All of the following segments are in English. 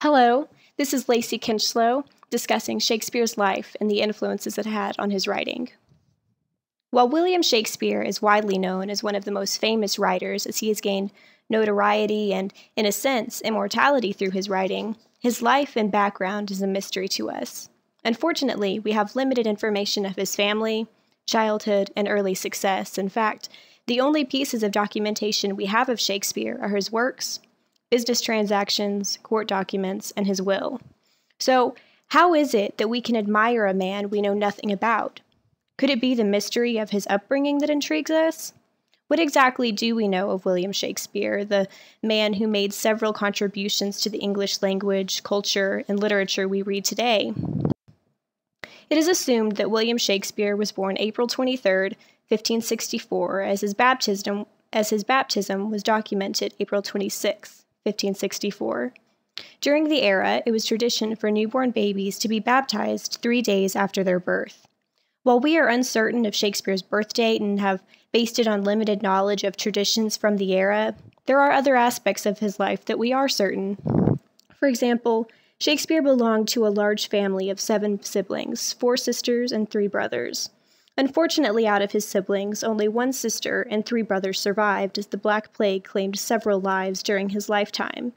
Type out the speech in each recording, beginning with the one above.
Hello, this is Lacey Kinchlow discussing Shakespeare's life and the influences it had on his writing. While William Shakespeare is widely known as one of the most famous writers as he has gained notoriety and, in a sense, immortality through his writing, his life and background is a mystery to us. Unfortunately, we have limited information of his family, childhood, and early success. In fact, the only pieces of documentation we have of Shakespeare are his works, business transactions, court documents, and his will. So, how is it that we can admire a man we know nothing about? Could it be the mystery of his upbringing that intrigues us? What exactly do we know of William Shakespeare, the man who made several contributions to the English language, culture, and literature we read today? It is assumed that William Shakespeare was born April 23, 1564, as his baptism was documented April 26, 1564. During the era, it was tradition for newborn babies to be baptized 3 days after their birth. While we are uncertain of Shakespeare's birth date and have based it on limited knowledge of traditions from the era, there are other aspects of his life that we are certain. For example, Shakespeare belonged to a large family of 7 siblings, 4 sisters and 3 brothers. Unfortunately, out of his siblings, only 1 sister and 3 brothers survived, as the Black Plague claimed several lives during his lifetime.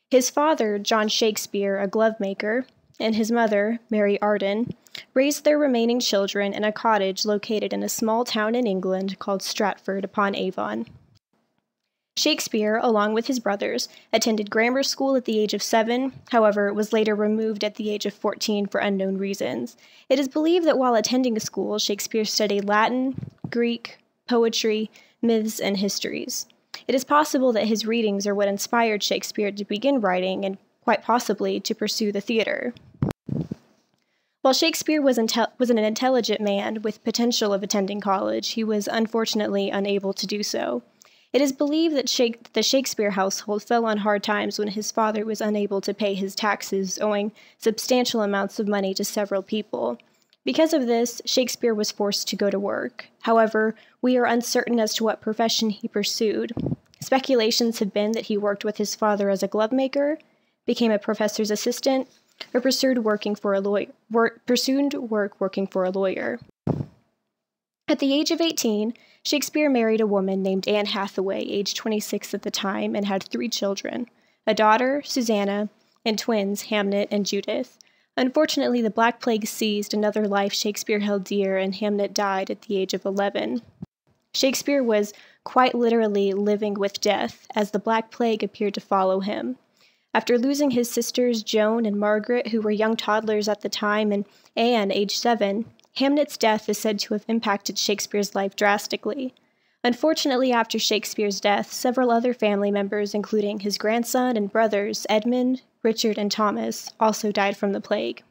His father, John Shakespeare, a glovemaker, and his mother, Mary Arden, raised their remaining children in a cottage located in a small town in England called Stratford-upon-Avon. Shakespeare, along with his brothers, attended grammar school at the age of 7, however, was later removed at the age of 14 for unknown reasons. It is believed that while attending school, Shakespeare studied Latin, Greek, poetry, myths, and histories. It is possible that his readings are what inspired Shakespeare to begin writing and, quite possibly, to pursue the theater. While Shakespeare was an intelligent man with potential of attending college, he was unfortunately unable to do so. It is believed that the Shakespeare household fell on hard times when his father was unable to pay his taxes, owing substantial amounts of money to several people. Because of this, Shakespeare was forced to go to work. However, we are uncertain as to what profession he pursued. Speculations have been that he worked with his father as a glovemaker, became a professor's assistant, or pursued work working for a lawyer. At the age of 18, Shakespeare married a woman named Anne Hathaway, aged 26 at the time, and had 3 children, a daughter, Susanna, and twins, Hamnet and Judith. Unfortunately, the Black Plague seized another life Shakespeare held dear, and Hamnet died at the age of 11. Shakespeare was quite literally living with death, as the Black Plague appeared to follow him. After losing his sisters Joan and Margaret, who were young toddlers at the time, and Anne, aged 7, Hamnet's death is said to have impacted Shakespeare's life drastically. Unfortunately, after Shakespeare's death, several other family members, including his grandson and brothers, Edmund, Richard, and Thomas, also died from the plague.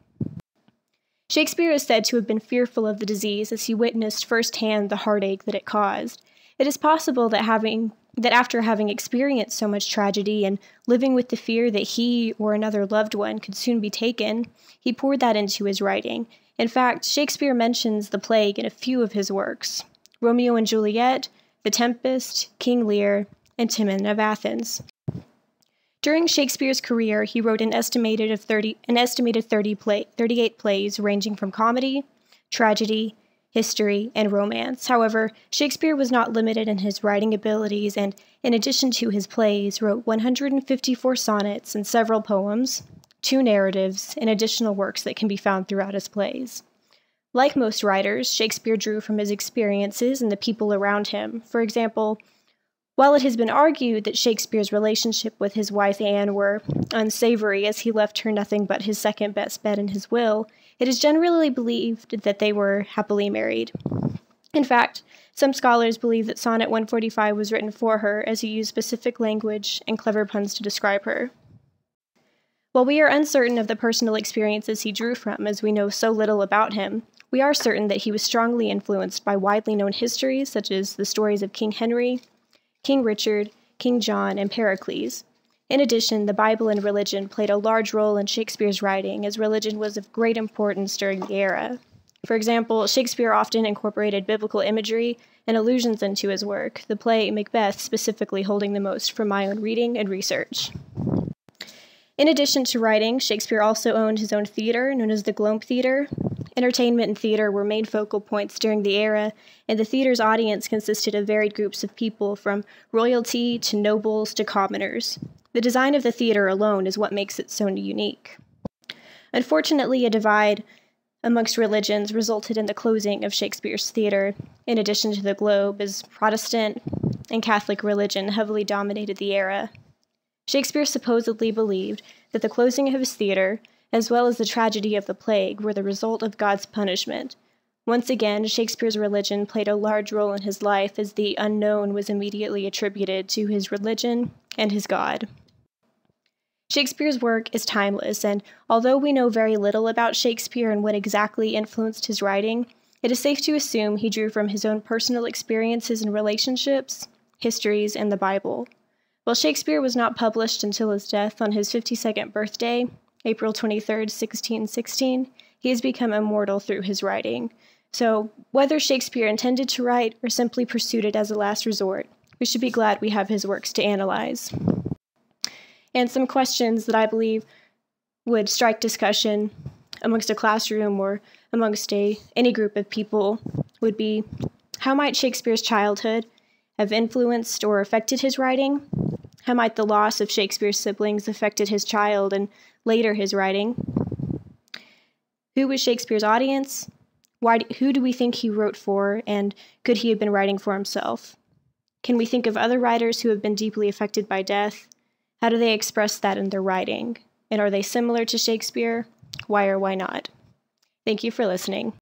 Shakespeare is said to have been fearful of the disease as he witnessed firsthand the heartache that it caused. It is possible that after having experienced so much tragedy and living with the fear that he or another loved one could soon be taken, he poured that into his writing. In fact, Shakespeare mentions the plague in a few of his works: Romeo and Juliet, The Tempest, King Lear, and Timon of Athens. During Shakespeare's career, he wrote an estimated 38 plays ranging from comedy, tragedy, history, and romance. However, Shakespeare was not limited in his writing abilities and, in addition to his plays, wrote 154 sonnets and several poems, 2 narratives, and additional works that can be found throughout his plays. Like most writers, Shakespeare drew from his experiences and the people around him. For example, while it has been argued that Shakespeare's relationship with his wife Anne were unsavory as he left her nothing but his second best bed in his will, it is generally believed that they were happily married. In fact, some scholars believe that Sonnet 145 was written for her, as he used specific language and clever puns to describe her. While we are uncertain of the personal experiences he drew from, as we know so little about him, we are certain that he was strongly influenced by widely known histories such as the stories of King Henry, King Richard, King John, and Pericles. In addition, the Bible and religion played a large role in Shakespeare's writing, as religion was of great importance during the era. For example, Shakespeare often incorporated biblical imagery and allusions into his work, the play Macbeth specifically holding the most from my own reading and research. In addition to writing, Shakespeare also owned his own theater, known as the Globe Theater. Entertainment and theater were main focal points during the era, and the theater's audience consisted of varied groups of people, from royalty to nobles to commoners. The design of the theater alone is what makes it so unique. Unfortunately, a divide amongst religions resulted in the closing of Shakespeare's theater. In addition to the Globe, as Protestant and Catholic religion heavily dominated the era. Shakespeare supposedly believed that the closing of his theater, as well as the tragedy of the plague, were the result of God's punishment. Once again, Shakespeare's religion played a large role in his life, as the unknown was immediately attributed to his religion and his God. Shakespeare's work is timeless, and although we know very little about Shakespeare and what exactly influenced his writing, it is safe to assume he drew from his own personal experiences and relationships, histories, and the Bible. While Shakespeare was not published until his death on his 52nd birthday, April 23, 1616, he has become immortal through his writing. So, whether Shakespeare intended to write or simply pursued it as a last resort, we should be glad we have his works to analyze. And some questions that I believe would strike discussion amongst a classroom or amongst any group of people would be, how might Shakespeare's childhood have influenced or affected his writing? How might the loss of Shakespeare's siblings affected his child and later his writing? Who was Shakespeare's audience? Who do we think he wrote for, and could he have been writing for himself? Can we think of other writers who have been deeply affected by death? How do they express that in their writing? And are they similar to Shakespeare? Why or why not? Thank you for listening.